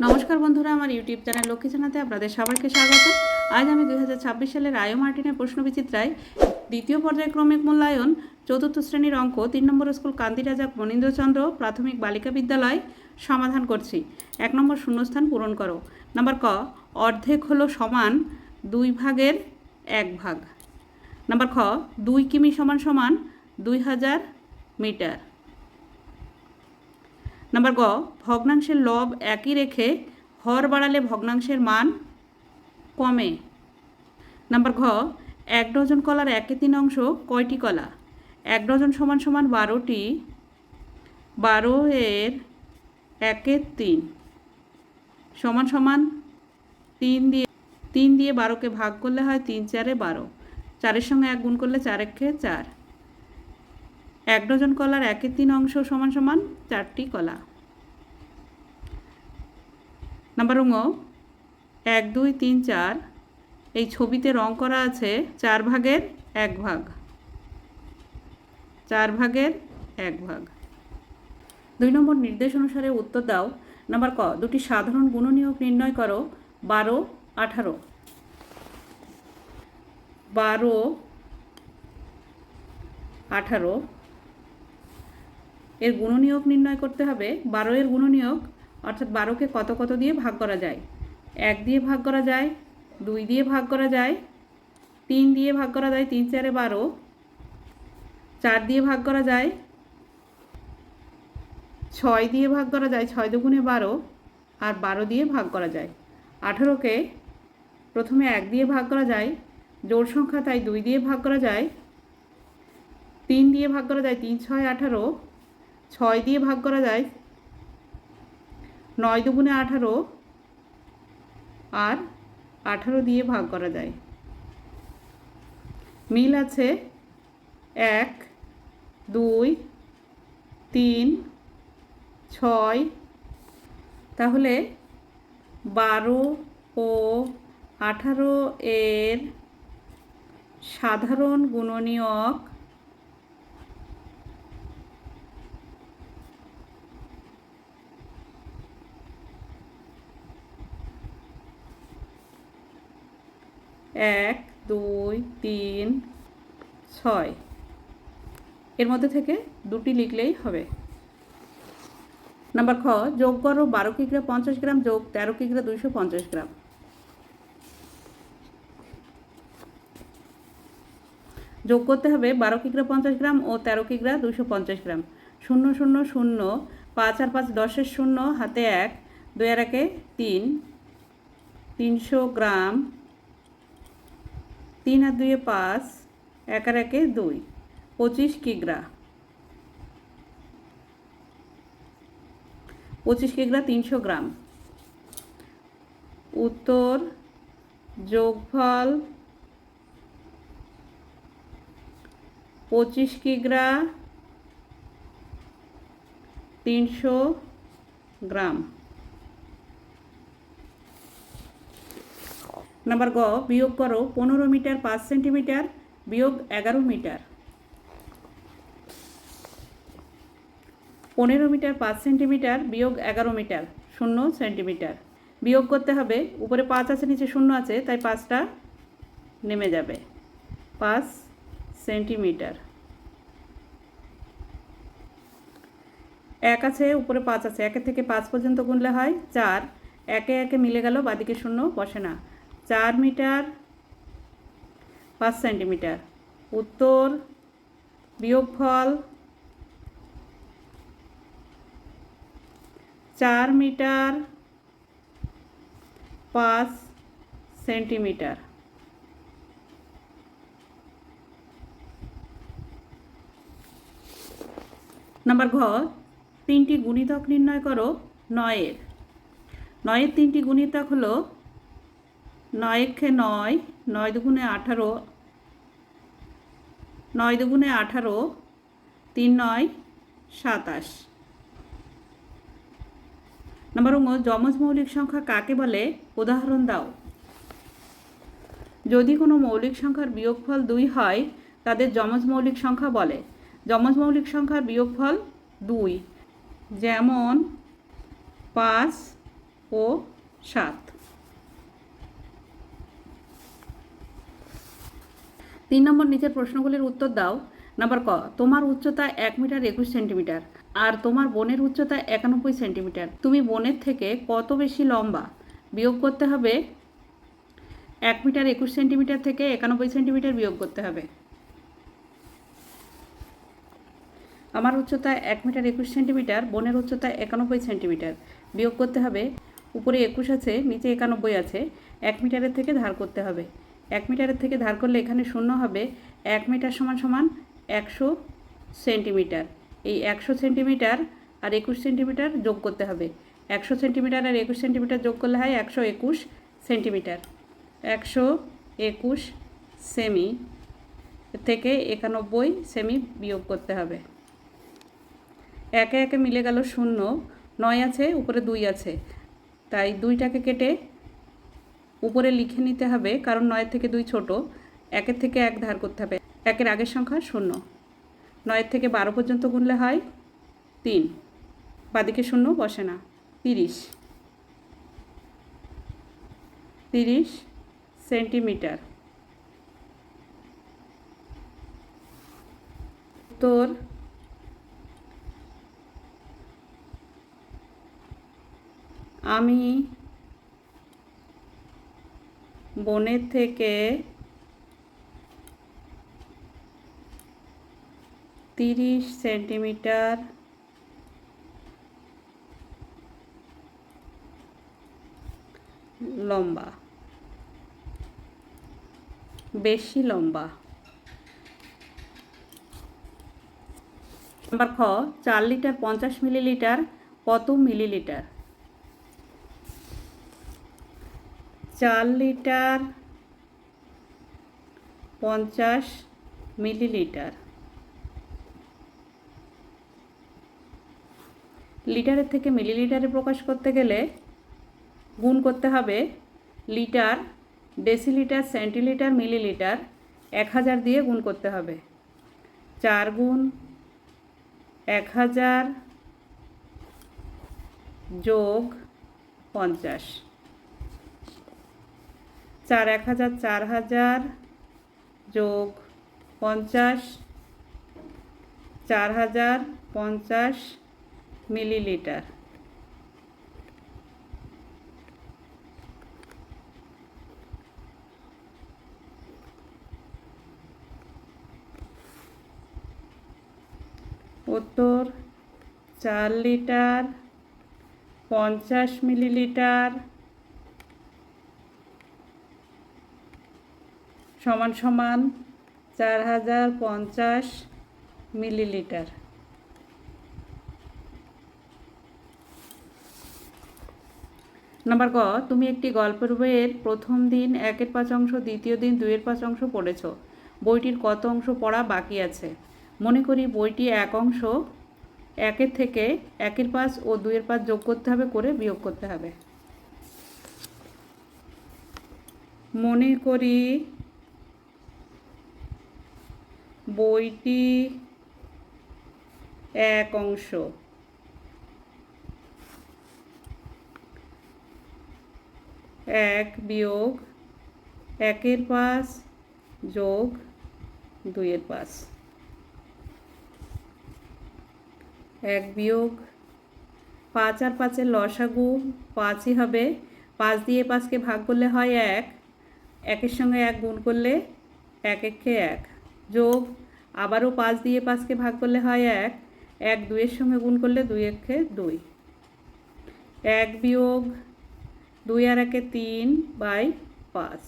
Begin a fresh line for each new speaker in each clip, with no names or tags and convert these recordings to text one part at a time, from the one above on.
নমস্কার বন্ধুরা, আমার ইউটিউব চ্যানেল লক্ষ্মী জানাতে আপনাদের সবাইকে স্বাগত। আজ আমি 2026 সালের রায় মার্টিনের প্রশ্নবিচিত্রায় দ্বিতীয় পর্যায়ক্রমিক মূল্যায়ন চতুর্থ শ্রেণীর অঙ্ক 3 নম্বর স্কুল কান্তিরাজা মনীন্দ্রচন্দ্র প্রাথমিক বালিকা বিদ্যালয় সমাধান করছি। 1 নম্বর শূন্যস্থান পূরণ করো। নাম্বার ক, অর্ধেক হলো সমান 2 ভাগের 1 ভাগ। নাম্বার খ, 2 কিমি সমান সমান 2000 মিটার। নাম্বার গ, ভগ্নাংশের লব একই রেখে হর বাড়ালে ভগ্নাংশের মান কমে। নাম্বার ঘ, 1 ডজন কলার 1/3 অংশ কয়টি কলা? 1 ডজন সমান সমান 12টি, 12 এর 1/3 সমান সমান 3 দিয়ে 12কে ভাগ করলে হয় 3 4 12, 4-এর সঙ্গে 1 গুণ করলে 4 1 4। 1 ডজন কলার 1/3 অংশ সমান সমান 4টি কলা। নাম্বার ঙ, 1 2 3 4 এই ছবিতে রং করা আছে 4 ভাগের 1 ভাগ, 4 ভাগের 1 ভাগ। 2 নম্বর নির্দেশ অনুসারে উত্তর দাও। নাম্বার ক, দুটি সাধারণ গুণনীয়ক নির্ণয় করো। 12 18, 12 18 এর গুণনীয়ক নির্ণয় করতে হবে। 12 এর গুণনীয়ক অর্থাৎ 12কে কত কত দিয়ে ভাগ করা যায়? 1 দিয়ে ভাগ করা যায়, 2 দিয়ে ভাগ করা যায়, 3 দিয়ে ভাগ করা যায়, 3 4 12, 4 দিয়ে ভাগ করা যায়, 6 দিয়ে ভাগ করা যায়, 6 দুগুণে 12, আর 12 দিয়ে ভাগ করা যায়। 18কে প্রথমে 1 দিয়ে ভাগ করা যায়, জোড় সংখ্যা তাই 2 দিয়ে ভাগ করা যায়, 3 দিয়ে ভাগ করা যায়, 3 6 18, 6 দিয়ে ভাগ করা যায়, 9 দুগুণে 18, আর 18 দিয়ে ভাগ করা যায়। মিল আছে 1 2 3 6। তাহলে 12 ও 18 এর সাধারণ গুণনীয়ক 1 2 3 6, এর মধ্যে থেকে দুটি লিখলেই হবে। নাম্বার খ, যোগ করো 12 কিগ্রা 50 গ্রাম যোগ 13 কিগ্রা 250 গ্রাম। যোগ করতে হবে 12 কিগ্রা 50 গ্রাম ও 13 কিগ্রা 250 গ্রাম। 0 0 0, 5 আর 5 10-এর 0, হাতে 1, 2 আর 1 3, 300 গ্রাম, 3 আর 2 5, 1 আর 1 2, 25 কিগ্রা। 25 কিগ্রা 300 গ্রাম। উত্তর যোগফল 25 কিগ্রা 300 গ্রাম। নাম্বার গ, বিয়োগ করো 15 মিটার 5 সেন্টিমিটার বিয়োগ 11 মিটার। 15 মিটার 5 সেন্টিমিটার বিয়োগ 11 মিটার 0 সেন্টিমিটার। বিয়োগ করতে হবে, উপরে 5 আছে নিচে 0 আছে, তাই 5টা নেমে যাবে। 5 সেন্টিমিটার। 1 আছে, উপরে 5 আছে, 1 থেকে 5 পর্যন্ত গুনলে হয় 4, 1 1 মিলে গেল, বাদিকে 0 বসে না। 4 মিটার 5 সেন্টিমিটার। উত্তর বিয়োগফল 4 মিটার 5 সেন্টিমিটার। নাম্বার ঘ, 3টি গুণিতক নির্ণয় করো 9 এর। 9 এর 3টি গুণিতক হলো 9 একে 9, 9 দুগুণে 18, 9 দুগুণে 18, 3 9 27। নাম্বার ঙ, যমজ মৌলিক সংখ্যা কাকে বলে? উদাহরণ দাও। যদি কোনো মৌলিক সংখ্যার বিয়োগফল 2 হয় তাদের যমজ মৌলিক সংখ্যা বলে। যমজ মৌলিক সংখ্যার বিয়োগফল 2, যেমন 5 ও 7। 3 নম্বর নিচের প্রশ্নগুলির উত্তর দাও। নাম্বার ক, তোমার উচ্চতা 1 মিটার 21 সেন্টিমিটার আর তোমার বোনের উচ্চতা 91 সেন্টিমিটার। তুমি বোনের থেকে কত বেশি লম্বা? বিয়োগ করতে হবে 1 মিটার 21 সেন্টিমিটার থেকে 91 সেন্টিমিটার বিয়োগ করতে হবে। আমার উচ্চতা 1 মিটার 21 সেন্টিমিটার, বোনের উচ্চতা 91 সেন্টিমিটার। বিয়োগ করতে হবে, উপরে 21 আছে, নিচে 91 আছে, 1 মিটারের থেকে ধার করতে হবে। 1 মিটারের থেকে ধার করলে এখানে শূন্য হবে। 1 মিটার সমান সমান 100 সেন্টিমিটার। এই 100 সেন্টিমিটার আর 21 সেন্টিমিটার যোগ করতে হবে। 100 সেন্টিমিটার আর 21 সেন্টিমিটার যোগ করলে হয় 121 সেন্টিমিটার। 121 সেমি থেকে 91 সেমি বিয়োগ করতে হবে। একে একে মিলে গেল শূন্য, 9 আছে, উপরে 2 আছে, তাই 2টাকে কেটে উপরে লিখে নিতে হবে, কারণ 9 থেকে 2 ছোট। 1-এর থেকে 1 ধার করতে হবে। 1-এর আগের সংখ্যা 0। 9 থেকে 12 পর্যন্ত গুনলে হয় 3, বাদিকে শূন্য বসে না। 30 সেন্টিমিটার। উত্তর আমি বোনের থেকে 30 সেন্টিমিটার লম্বা, বেশি লম্বা। নাম্বার খ, 4 লিটার 50 মিলিলিটার কত মিলিলিটার? 4 litre 50 millilitre. লিটারের থেকে মিলিলিটারে প্রকাশ করতে গেলে গুণ করতে হবে লিটার, ডেসিলিটার, সেন্টিলিটার, মিলিলিটার। 1000 দিয়ে গুণ করতে হবে। 4 গুণ 1000 যোগ 50। 4 1000 4000 যোগ 50, 4050 মিলিলিটার। উত্তর 4 লিটার 50 মিলিলিটার সমান সমান 4050 মিলিলিটার। নাম্বার ক, তুমি একটি গল্পের বইয়ের প্রথম দিন 1-এর 5 অংশ, দ্বিতীয় দিন 2-এর 5 অংশ পড়েছ। বইটির কত অংশ পড়া বাকি আছে? মনে করি বইটি 1 অংশ, 1-এর থেকে 1-এর 5 ও 2-এর 5 যোগ করতে হবে, করে বিয়োগ করতে হবে। মনে করি বইটি 1 অংশ, 1 বিয়োগ 1-এর 5 যোগ 2-এর 5। 1 বিয়োগ 5 আর 5-এর লসাগু 5ই হবে। 5 দিয়ে 5কে ভাগ করলে হয় 1, 1-এর সঙ্গে 1 গুণ করলে 1 একে 1, যোগ আবারও 5 দিয়ে 5কে ভাগ করলে হয় 1, 1 2-এর সঙ্গে গুণ করলে 2 একে 2। 1 বিয়োগ 2 আর 1-এ 3/5।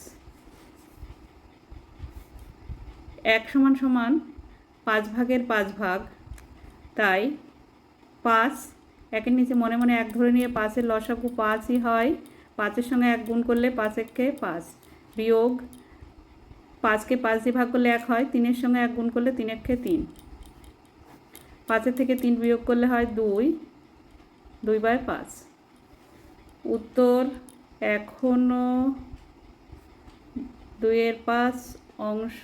1 সমান সমান 5 ভাগের 5 ভাগ, তাই 5 1-এর নিচে মনে মনে 1 ধরে নিয়ে 5-এর লসাগু 5ই হয়। 5-এর সঙ্গে 1 গুণ করলে 5 একে 5, বিয়োগ 5কে 5 দিয়ে ভাগ করলে 1 হয়, 3-এর সঙ্গে 1 গুণ করলে 3 একে 3। 5-এর থেকে 3 বিয়োগ করলে হয় 2/5। উত্তর এখনও 2-এর 5 অংশ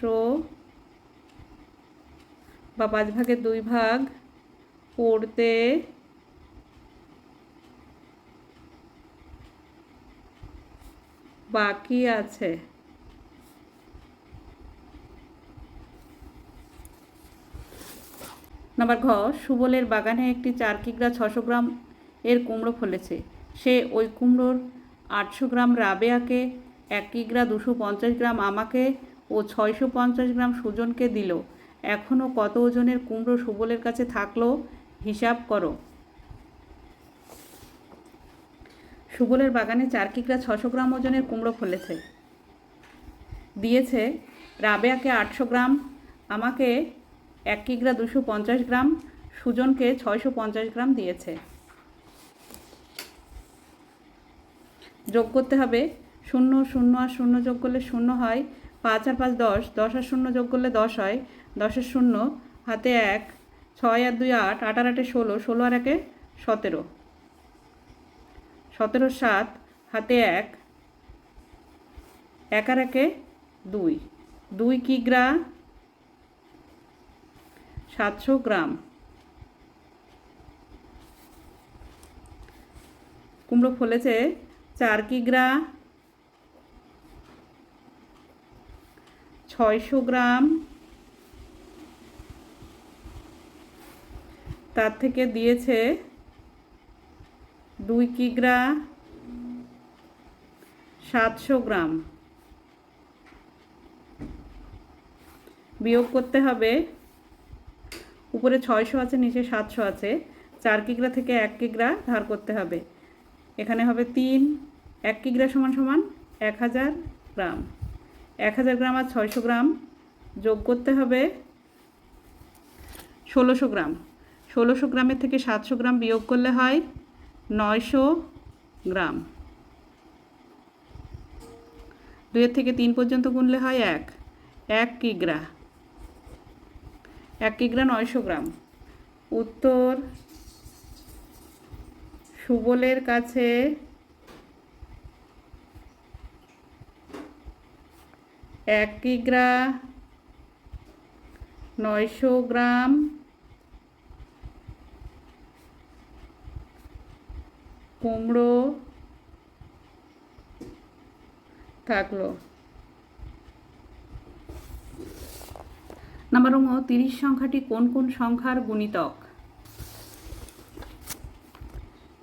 বা 5 ভাগের 2 ভাগ পড়তে বাকি আছে। নাম্বার ঘ, সুবলের বাগানে একটি 4 কিগ্রা 600 গ্রাম এর কুমড়ো ফলেছে। সে ওই কুমড়োর 800 গ্রাম রাবেয়াকে, 1 কিগ্রা 250 গ্রাম আমাকে ও 650 গ্রাম সুজনকে দিল। এখনও কত ওজনের কুমড়ো সুবলের কাছে থাকলো, হিসাব করো। সুবলের বাগানে 4 কিগ্রা 600 গ্রাম ওজনের কুমড়ো ফলেছে। দিয়েছে রাবেয়াকে 800 গ্রাম, আমাকে 1 কিগ্রা 250 গ্রাম, সুজনকে 650 গ্রাম দিয়েছে। যোগ করতে হবে। 0 0 আর 0 যোগ করলে 0 হয়, 5 আর 5 10, 10 আর 0 যোগ করলে 10 হয়, 10 এর 0 হাতে 1, 6 আর 2 8, 8 আর 8 16, 16 আর 1 17, 17 7 হাতে 1, 1 আর 1 2, 2 কিগ্রা 700 গ্রাম। কুমড়ো ফলেছে 4 কিগ্রা 600 গ্রাম, তার থেকে দিয়েছে 2 কিগ্রা 700 গ্রাম। বিয়োগ করতে হবে। উপরে 600 আছে, নিচে 700 আছে। 4 কিগ্রা থেকে 1 কিগ্রা ধার করতে হবে। এখানে হবে 3, 1 কিগ্রা সমান সমান 1000 গ্রাম। 1000 গ্রাম আর 600 গ্রাম যোগ করতে হবে 1600 গ্রাম। 1600 গ্রামের থেকে 700 গ্রাম বিয়োগ করলে হয় 900 গ্রাম। 2 থেকে 3 পর্যন্ত গুনলে হয় 1 কিগ্রা। 1 কিগ্রা 900 গ্রাম। উত্তর, সুবলের কাছে 1 কিগ্রা 900 গ্রাম কুমড়ো থাকলো। নাম্বার 30 সংখ্যাটি কোন কোন সংখ্যার গুণিতক?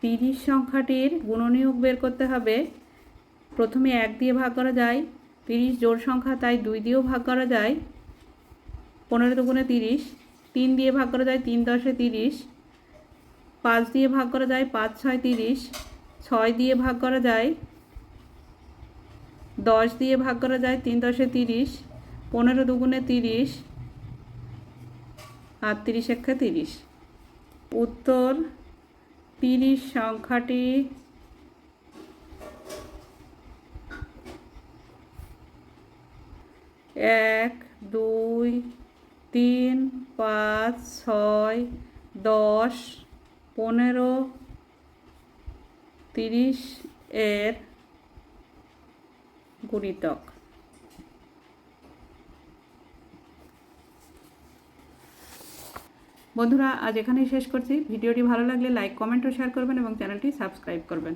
30 সংখ্যাটির গুণনীয়ক বের করতে হবে। প্রথমে 1 দিয়ে ভাগ করা যায়, 30 জোড় সংখ্যা তাই 2 দিয়েও ভাগ করা যায়, 15 দুগুণে 30। 3 দিয়ে ভাগ করা যায়, 3 10 30। 5 দিয়ে ভাগ করা যায়, 5 6 30। 6 দিয়ে ভাগ করা যায়, 10 দিয়ে ভাগ করা যায়, 3 10 30। 15 দুগুণে 30 আর 30 একে 30। উত্তর, 30 সংখ্যাটি 1 2 3 5 6 10 15 30 এর গুণিতক। বন্ধুরা, আজ এখানেই শেষ করছি। ভিডিওটি ভালো লাগলে লাইক, কমেন্ট ও শেয়ার করবেন এবং চ্যানেলটি সাবস্ক্রাইব করবেন।